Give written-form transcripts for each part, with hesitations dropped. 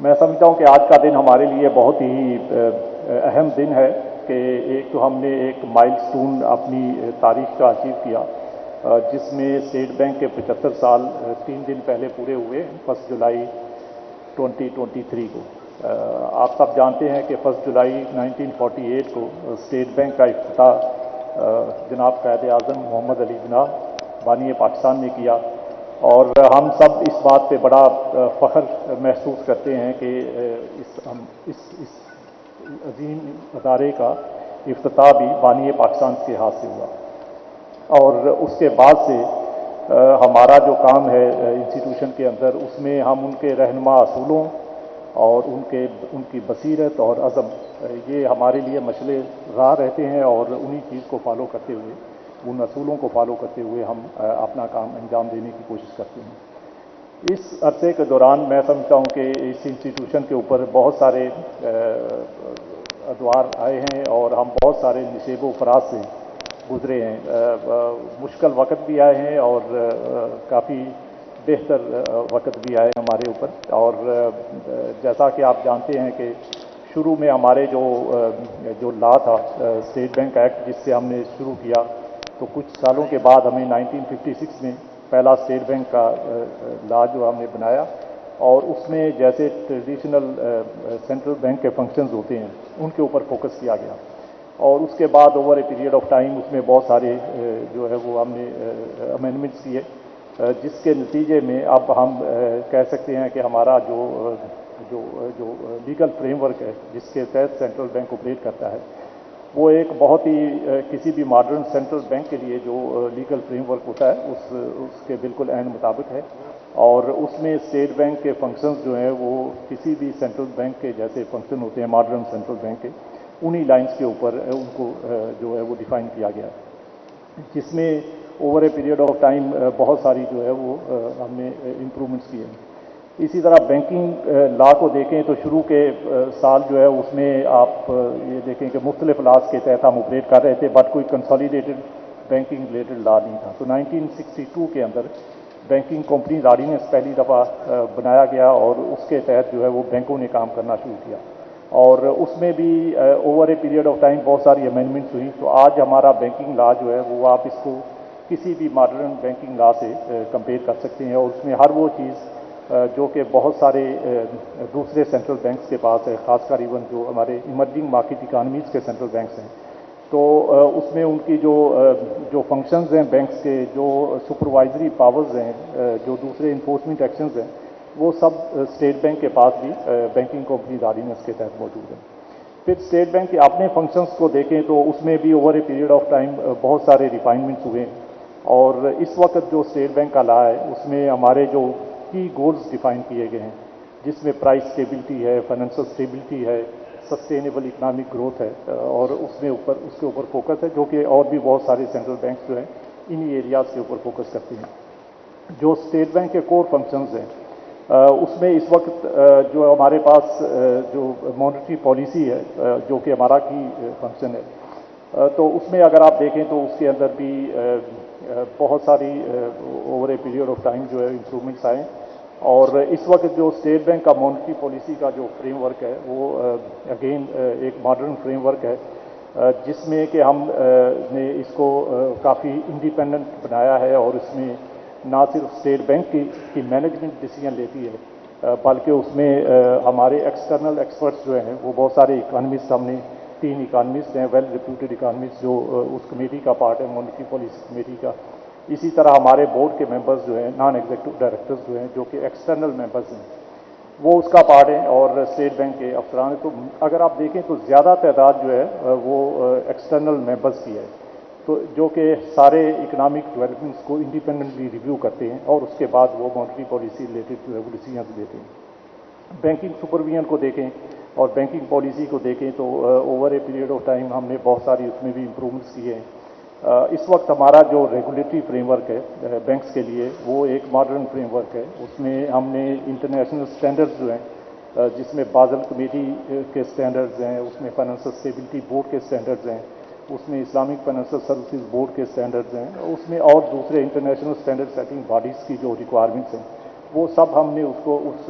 میں سمجھتا ہوں کہ آج کا دن ہمارے لیے بہت ہی اہم دن ہے کہ ایک تو ہم نے ایک مائل سٹون اپنی تاریخ کا اچیو کیا، جس میں اسٹیٹ بینک کے 75 سال 3 دن پہلے پورے ہوئے 1 جولائی 2023 کو۔ آپ سب جانتے ہیں کہ 1 جولائی 1948 کو اسٹیٹ بینک کا افتتاح جناب قائد اعظم محمد علی جناح بانی پاکستان نے کیا، اور ہم سب اس بات پہ بڑا فخر محسوس کرتے ہیں کہ اس عظیم ادارے کا افتتاح بھی بانی پاکستان کے ہاتھ سے ہوا، اور اس کے بعد سے ہمارا جو کام ہے انسٹیٹیوشن کے اندر، اس میں ہم ان کے رہنما اصولوں اور ان کی بصیرت اور عزم، یہ ہمارے لیے مشعل راہ رہتے ہیں، اور انہی چیز کو فالو کرتے ہوئے، ان اصولوں کو فالو کرتے ہوئے ہم اپنا کام انجام دینے کی کوشش کرتے ہیں۔ اس عرصے کے دوران میں سمجھتا ہوں کہ اس انسٹیٹیوشن کے اوپر بہت سارے ادوار آئے ہیں، اور ہم بہت سارے نشیب و فراز سے گزرے ہیں، مشکل وقت بھی آئے ہیں اور کافی بہتر وقت بھی آئے ہمارے اوپر، اور جیسا کہ آپ جانتے ہیں کہ شروع میں ہمارے جو لا تھا اسٹیٹ بینک ایکٹ، جس سے ہم نے شروع کیا، تو کچھ سالوں کے بعد ہمیں 1956 میں پہلا اسٹیٹ بینک کا لا جو ہم نے بنایا، اور اس میں جیسے ٹریڈیشنل سینٹرل بینک کے فنکشنز ہوتے ہیں ان کے اوپر فوکس کیا گیا، اور اس کے بعد over a period of time اس میں بہت سارے جو ہے وہ ہم نے امینڈمنٹس کیے، جس کے نتیجے میں اب ہم کہہ سکتے ہیں کہ ہمارا جو لیگل فریم ورک ہے جس کے تحت سینٹرل بینک آپریٹ کرتا ہے، وہ ایک بہت ہی کسی بھی ماڈرن سینٹرل بینک کے لیے جو لیگل فریم ورک ہوتا ہے اس کے بالکل عین مطابق ہے، اور اس میں اسٹیٹ بینک کے فنکشنز جو ہیں وہ کسی بھی سینٹرل بینک کے جیسے فنکشن ہوتے ہیں ماڈرن سینٹرل بینک کے، انہی لائنز کے اوپر ان کو جو ہے وہ ڈیفائن کیا گیا ہے، جس میں over a period of time بہت ساری جو ہے وہ ہم نے امپرومنٹس کیے ہیں۔ اسی طرح بینکنگ لا کو دیکھیں تو شروع کے سال جو ہے اس میں آپ یہ دیکھیں کہ مختلف لاز کے تحت ہم آپریٹ کر رہے تھے، بٹ کوئی کنسالیڈیٹڈ بینکنگ ریلیٹڈ لا نہیں تھا۔ تو 1962 کے اندر بینکنگ کمپنیز آرڈیننس پہلی دفعہ بنایا گیا، اور اس کے تحت جو ہے وہ بینکوں نے کام کرنا شروع کیا، اور اس میں بھی over a period of time بہت ساری امینڈمنٹس ہوئی۔ تو آج ہمارا بینکنگ لا جو ہے وہ آپ اس کو کسی بھی ماڈرن بینکنگ لا سے کمپیئر کر سکتے ہیں، اور اس میں ہر وہ چیز جو کہ بہت سارے دوسرے سینٹرل بینکس کے پاس ہے، خاص کر ایون جو ہمارے ایمرجنگ مارکیٹ اکانومیز کے سینٹرل بینکس ہیں، تو اس میں ان کی جو فنکشنز ہیں بینکس کے، جو سپروائزری پاورز ہیں، جو دوسرے انفورسمنٹ ایکشنز ہیں، وہ سب اسٹیٹ بینک کے پاس بھی بینکنگ کمپنیز آرڈیننس کے تحت موجود ہیں۔ پھر اسٹیٹ بینک کے اپنے فنکشنز کو دیکھیں تو اس میں بھی over a period of time بہت سارے ریفائنمنٹس ہوئے ہیں، اور اس وقت جو اسٹیٹ بینک کا لا ہے اس میں ہمارے جو کی گولز ڈیفائن کیے گئے ہیں، جس میں پرائس اسٹیبلٹی ہے، فائنینشل اسٹیبلٹی ہے، سسٹینیبل اکنامک گروتھ ہے، اور اس کے اوپر فوکس ہے، جو کہ اور بھی بہت سارے سینٹرل بینکس جو ہیں انہی ایریاز کے اوپر فوکس کرتے ہیں۔ جو اسٹیٹ بینک کے کور فنکشنز ہیں اس میں اس وقت جو ہمارے پاس جو مانیٹری پالیسی ہے جو کہ ہمارا کی فنکشن ہے، تو اس میں اگر آپ دیکھیں تو اس کے اندر بھی بہت ساری over a period of time جو ہے امپرومنٹس آئے، اور اس وقت جو اسٹیٹ بینک کا مانیٹری پالیسی کا جو فریم ورک ہے وہ اگین ایک ماڈرن فریم ورک ہے، جس میں کہ ہم نے اس کو کافی انڈیپینڈنٹ بنایا ہے، اور اس میں نہ صرف اسٹیٹ بینک کی مینجمنٹ ڈیسیجن لیتی ہے، بلکہ اس میں ہمارے ایکسٹرنل ایکسپرٹس جو ہیں وہ بہت سارے اکانومسٹ، ہم نے 3 اکانومسٹ ہیں ویل ریپیوٹیڈ اکانومسٹ جو اس کمیٹی کا پارٹ ہے، مانیٹری پالیسی کمیٹی کا۔ اسی طرح ہمارے بورڈ کے ممبرز جو ہیں، نان ایگزیکٹو ڈائریکٹرز جو ہیں، جو کہ ایکسٹرنل ممبرز ہیں، وہ اس کا پارٹ ہیں، اور اسٹیٹ بینک کے افسران۔ تو اگر آپ دیکھیں تو زیادہ تعداد جو ہے وہ ایکسٹرنل ممبرز کی ہے، تو جو کہ سارے اکنامک ڈیولپمنٹس کو انڈیپینڈنٹلی ریویو کرتے ہیں، اور اس کے بعد وہ مانیٹری پالیسی ریلیٹڈ جو ہے وہ ڈیسیجنز لیتے ہیں۔ بینکنگ سپرویژن کو دیکھیں اور بینکنگ پالیسی کو دیکھیں تو over a period of time ہم نے بہت ساری اس میں بھی امپرومنٹس کیے ہیں۔ اس وقت ہمارا جو ریگولیٹری فریم ورک ہے بینکس کے لیے وہ ایک ماڈرن فریم ورک ہے، اس میں ہم نے انٹرنیشنل سٹینڈرڈز جو ہیں، جس میں بازل کمیٹی کے سٹینڈرڈز ہیں، اس میں فائنینشل اسٹیبلٹی بورڈ کے سٹینڈرڈز ہیں، اس میں اسلامک فائنینشیل سروسز بورڈ کے سٹینڈرڈز ہیں، اس میں اور دوسرے انٹرنیشنل سٹینڈرڈ سیٹنگ باڈیز کی جو ریکوائرمنٹس ہیں وہ سب ہم نے اس کو اس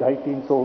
250-300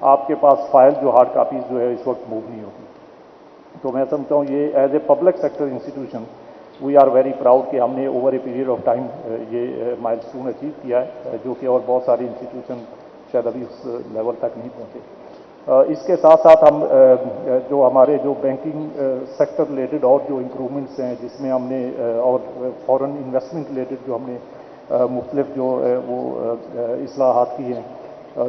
آپ کے پاس فائل جو ہارڈ کاپیز جو ہے اس وقت موو نہیں ہوتی. تو میں سمجھتا ہوں یہ as a public sector institution we are very proud کہ ہم نے over a period of time یہ مائل اسٹون اچیو کیا ہے، جو کہ اور بہت ساری انسٹیٹیوشن شاید ابھی اس لیول تک نہیں پہنچے. اس کے ساتھ ساتھ ہم جو ہمارے جو بینکنگ سیکٹر ریلیٹڈ اور جو امپرومنٹس ہیں جس میں ہم نے اور فورن انویسٹمنٹ ریلیٹڈ جو ہم نے مختلف جو وہ اصلاحات کی ہیں،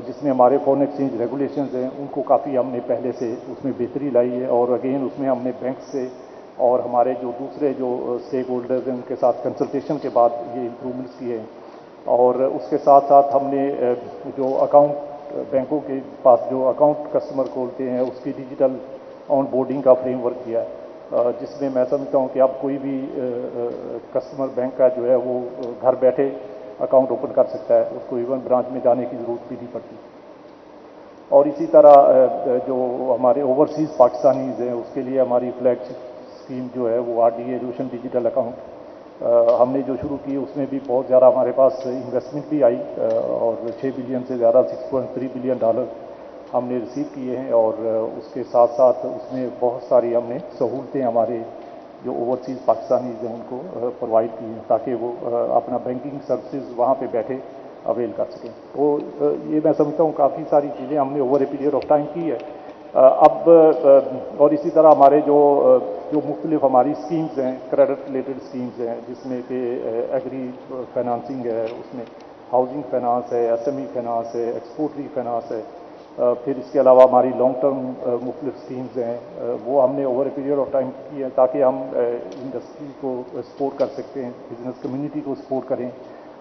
جس میں ہمارے فورن ایکسچینج ریگولیشنز ہیں ان کو کافی ہم نے پہلے سے اس میں بہتری لائی ہے، اور اگین اس میں ہم نے بینک سے اور ہمارے جو دوسرے جو اسٹیک ہولڈرز ہیں ان کے ساتھ کنسلٹیشن کے بعد یہ امپرومنٹس کیے ہیں. اور اس کے ساتھ ساتھ ہم نے جو اکاؤنٹ بینکوں کے پاس جو اکاؤنٹ کسٹمر کھولتے ہیں اس کی ڈیجیٹل آن بورڈنگ کا فریم ورک کیا ہے، جس میں سمجھتا ہوں کہ اب کوئی بھی کسٹمر بینک کا جو ہے وہ گھر بیٹھے اکاؤنٹ اوپن کر سکتا ہے، اس کو ایون برانچ میں جانے کی ضرورت بھی نہیں پڑتی. اور اسی طرح جو ہمارے اوورسیز پاکستانیز ہیں اس کے لیے ہماری فلیگ اسکیم جو ہے وہ RDA روشن ڈیجیٹل اکاؤنٹ ہم نے جو شروع کی اس میں بھی بہت زیادہ ہمارے پاس انویسٹمنٹ بھی آئی، اور 6 بلین سے زیادہ $6.3 بلین ہم نے ریسیو کیے ہیں. اور اس کے ساتھ ساتھ اس میں بہت ساری ہم نے سہولتیں ہمارے جو اوورسیز پاکستانیز ہیں ان کو پرووائڈ کی ہیں تاکہ وہ اپنا بینکنگ سروسز وہاں پہ بیٹھے اویل کر سکیں. تو یہ میں سمجھتا ہوں کافی ساری چیزیں ہم نے over a period of time کی ہے. اب اور اسی طرح ہمارے جو مختلف ہماری اسکیمز ہیں، کریڈٹ ریلیٹڈ اسکیمز ہیں جس میں کہ ایگری فائنانسنگ ہے، اس میں ہاؤسنگ فائنانس ہے، SME فائنانس ہے، ایکسپورٹ ری فائنانس ہے، پھر اس کے علاوہ ہماری لانگ ٹرم مختلف اسکیمز ہیں، وہ ہم نے over a period of time کی ہیں تاکہ ہم انڈسٹری کو سپورٹ کر سکتے ہیں، بزنس کمیونٹی کو سپورٹ کریں،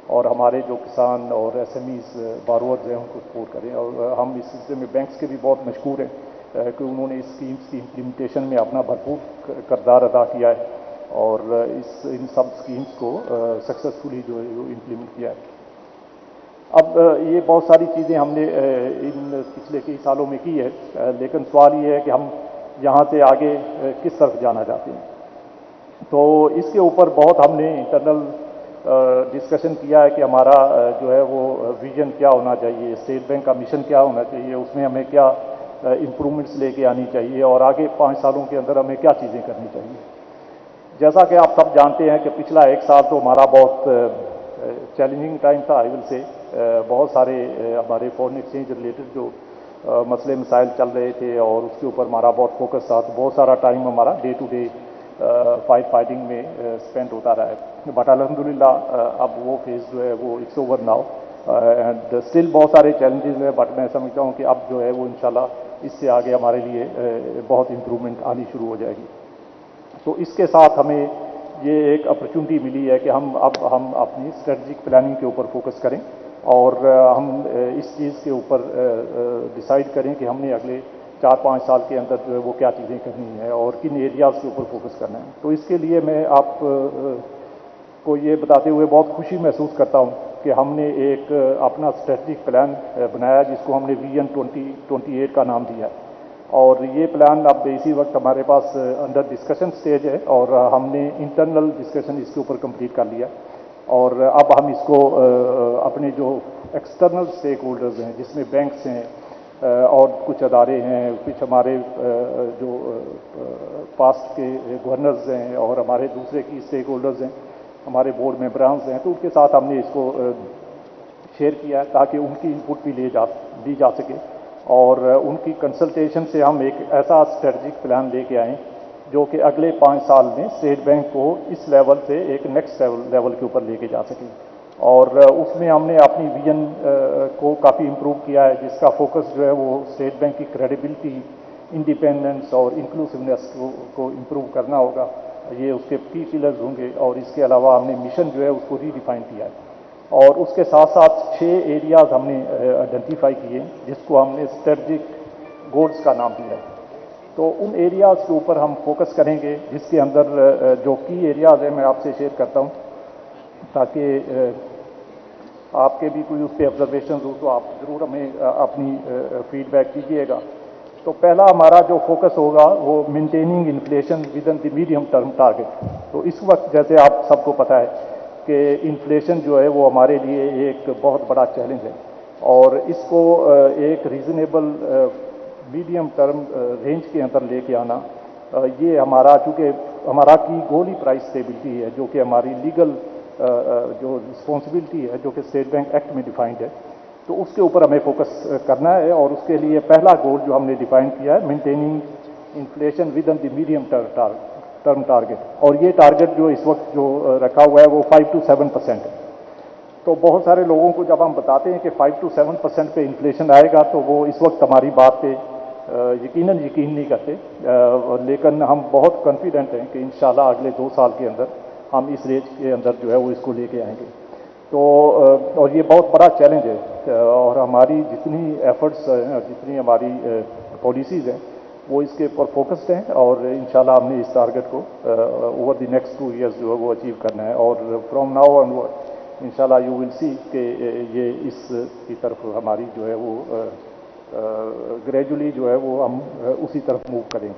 اور ہمارے جو کسان اور SMEs بارورز ہیں ان کو سپورٹ کریں. اور ہم اس سلسلے میں بینکس کے بھی بہت مشکور ہیں کہ انہوں نے اس اسکیمس کی امپلیمنٹیشن میں اپنا بھرپور کردار ادا کیا ہے، اور ان سب اسکیمس کو سکسیزفلی جو ہے وہ امپلیمنٹ کیا ہے. اب یہ بہت ساری چیزیں ہم نے ان پچھلے کئی سالوں میں کی ہے، لیکن سوال یہ ہے کہ ہم یہاں سے آگے کس طرف جانا چاہتے ہیں. تو اس کے اوپر بہت ہم نے انٹرنل ڈسکشن کیا ہے کہ ہمارا جو ہے وہ ویژن کیا ہونا چاہیے، اسٹیٹ بینک کا مشن کیا ہونا چاہیے، اس میں ہمیں کیا امپرومنٹس لے کے آنی چاہیے، اور آگے 5 سالوں کے اندر ہمیں کیا چیزیں کرنی چاہیے. جیسا کہ آپ سب جانتے ہیں کہ پچھلا 1 سال تو ہمارا بہت چیلنجنگ ٹائم تھا. آئی ول سے بہت سارے ہمارے فورن ایکسچینج ریلیٹڈ جو مسئلے مسائل چل رہے تھے اور اس کے اوپر ہمارا بہت فوکس تھا. تو بہت سارا ٹائم ہمارا ڈے ٹو ڈے فائٹنگ میں اسپینڈ ہوتا رہا ہے. بٹ الحمدللہ اب وہ فیز جو ہے وہ it's over now, and still بہت سارے چیلنجز ہیں، بٹ میں سمجھتا ہوں کہ اب جو ہے وہ انشاءاللہ اس سے آگے ہمارے لیے بہت امپرومنٹ آنی شروع ہو جائے گی. تو اس کے ساتھ ہمیں یہ ایک اپرچونٹی ملی ہے کہ ہم اپنی اسٹریٹجک پلاننگ کے اوپر فوکس کریں، اور ہم اس چیز کے اوپر ڈیسائیڈ کریں کہ ہم نے اگلے 4-5 سال کے اندر جو ہے وہ کیا چیزیں کرنی ہیں اور کن ایریاز کے اوپر فوکس کرنا ہے. تو اس کے لیے میں آپ کو یہ بتاتے ہوئے بہت خوشی محسوس کرتا ہوں کہ ہم نے ایک اپنا اسٹریٹجک پلان بنایا جس کو ہم نے ویژن 2028 کا نام دیا ہے. اور یہ پلان اب اسی وقت ہمارے پاس انڈر ڈسکشن سٹیج ہے، اور ہم نے انٹرنل ڈسکشن اس کے اوپر کمپلیٹ کر لیا، اور اب ہم اس کو اپنے جو ایکسٹرنل اسٹیک ہولڈرز ہیں جس میں بینکس ہیں اور کچھ ادارے ہیں، کچھ ہمارے جو پاسٹ کے گورنرز ہیں اور ہمارے دوسرے کی اسٹیک ہولڈرز ہیں، ہمارے بورڈ ممبرانز ہیں، تو ان کے ساتھ ہم نے اس کو شیئر کیا ہے تاکہ ان کی انپٹ بھی لی جا سکے، اور ان کی کنسلٹیشن سے ہم ایک ایسا اسٹریٹجک پلان لے کے آئیں جو کہ اگلے 5 سال میں اسٹیٹ بینک کو اس لیول سے ایک نیکسٹ لیول کے اوپر لے کے جا سکیں. اور اس میں ہم نے اپنی ویژن کو کافی امپروو کیا ہے، جس کا فوکس جو ہے وہ اسٹیٹ بینک کی کریڈیبلٹی، انڈیپینڈنس اور انکلوسونیس کو امپروو کرنا ہوگا. یہ اس کے کی پلرز ہوں گے. اور اس کے علاوہ ہم نے مشن جو ہے اس کو ری ڈیفائن کیا ہے، اور اس کے ساتھ ساتھ 6 ایریاز ہم نے آئیڈینٹیفائی کیے جس کو ہم نے اسٹریٹجک گولز کا نام دیا ہے. تو ان ایریاز کے اوپر ہم فوکس کریں گے، جس کے اندر جو کی ایریاز ہیں میں آپ سے شیئر کرتا ہوں تاکہ آپ کے بھی کوئی اس پہ آبزرویشنز ہو تو آپ ضرور ہمیں اپنی فیڈ بیک کیجیے گا. تو پہلا ہمارا جو فوکس ہوگا وہ maintaining inflation with in the medium term target. تو اس وقت جیسے آپ سب کو پتہ ہے کہ انفلیشن جو ہے وہ ہمارے لیے ایک بہت بڑا چیلنج ہے. اور اس کو ایک ریزنیبل میڈیم ٹرم رینج کے اندر لے کے آنا، یہ ہمارا، چونکہ ہمارا کی گول ہی پرائس اسٹیبلٹی ہے، جو کہ ہماری لیگل جو رسپانسبلٹی ہے، جو کہ اسٹیٹ بینک ایکٹ میں ڈیفائنڈ ہے، تو اس کے اوپر ہمیں فوکس کرنا ہے۔ اور اس کے لیے پہلا گول جو ہم نے ڈیفائن کیا ہے، maintaining inflation with in the medium term target, اور یہ ٹارگیٹ جو اس وقت جو رکھا ہوا ہے وہ 5 to 7% ہے۔ تو بہت سارے لوگوں کو جب ہم بتاتے ہیں کہ 5 to 7% پہ انفلیشن آئے گا، تو وہ اس وقت ہماری بات پہ یقین نہیں کرتے، لیکن ہم بہت کانفیڈنٹ ہیں کہ انشاءاللہ اگلے 2 سال کے اندر ہم اس ریٹ کے اندر جو ہے وہ اس کو لے کے آئیں گے۔ تو اور یہ بہت بڑا چیلنج ہے، اور ہماری جتنی ایفرٹس ہیں، جتنی ہماری پالیسیز ہیں، وہ اس کے اوپر فوکسڈ ہیں، اور انشاءاللہ ہم نے اس ٹارگیٹ کو اوور دی نیکسٹ 2 ایئرز جو ہے وہ اچیو کرنا ہے۔ اور فرام ناؤ آن انشاءاللہ یو ول سی کہ یہ اس کی طرف ہماری جو ہے وہ گریجولی جو ہے وہ ہم اسی طرف موو کریں گے۔